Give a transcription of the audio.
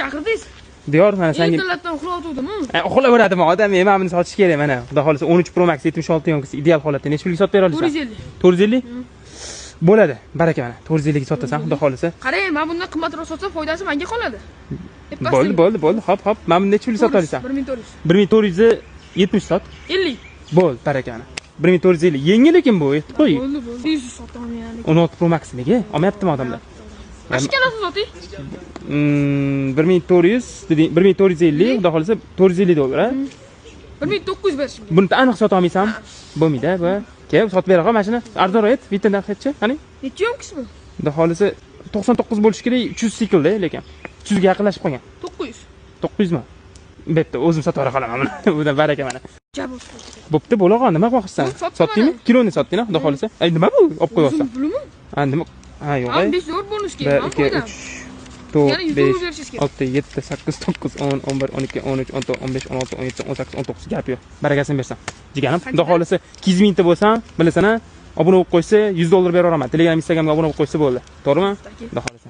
chaqirdingiz? Diyor mana senga Ertalabdan uxlayotgandim. uxlayveradimi odam? Men mana buni sotish kerak mana. Xudo xolisa 13 Pro Max 76 yonkisi ideal holatda necha pulga sotib bera olasan? 450. 450? Bo'ladi. Baraka mana. 450 ga sotasan, xudo xolisa. Qarang, men bundan qimmatroq sotsam foydasi menga qoladi. Bo'ldi. Hop. Mana buni necha pulga sota olasan? 1400. 1470 sot. 50. Bo'ldi, baraka mana. 1450. Yangi lekin bu, aytib qo'y. Bo'ldi. 100 sotaman yani. 16 Pro Max nega? Olmayaptimi odamlar? Ashkanasi soting. 1400 deding, 1450, xudo xolisa 450 dollar. 1900 berishim. Buni aniq sota olmaysanmi? Bo'lmaydi bu. Keyin sotib beraqa mashina. Arzonroq ayt, bitta narxchi, qani? Necha yonkismi? Xudo xolisa 99 bo'lishi kerak, 300 siklda lekin. 300 ga yaqinlashib qolgan. 900. 900 mi? Bitta o'zim sotib bera qolaman buni. Bundan baraka mana. Jabr. Bo'pti, bo'lag'on, nima qilmoqchisan? Sotdingmi? Kiloni sotdingmi, xudo xolisa? Ay, nima bu? Olib qo'yapsan. Pulimi? Ha, nima? Ha, yo'q. 5 dollar bonus kerak. 1 2 3 4 Yana 100 5 dollar berishingiz kerak. 6 7 8 9 10 11 12 13 14 15 16 17 18 19 gap yo'q. Barakasini bersan. Jiganim, xudo xolisa 200 mingta bo'lsam, bilasan-a, obuna bo'lib qo'ysa 100 dollar beraveraman. Telegram, Instagramga obuna bo'lib qo'ysa bo'ldi. To'g'rimi? Xudo xolisa.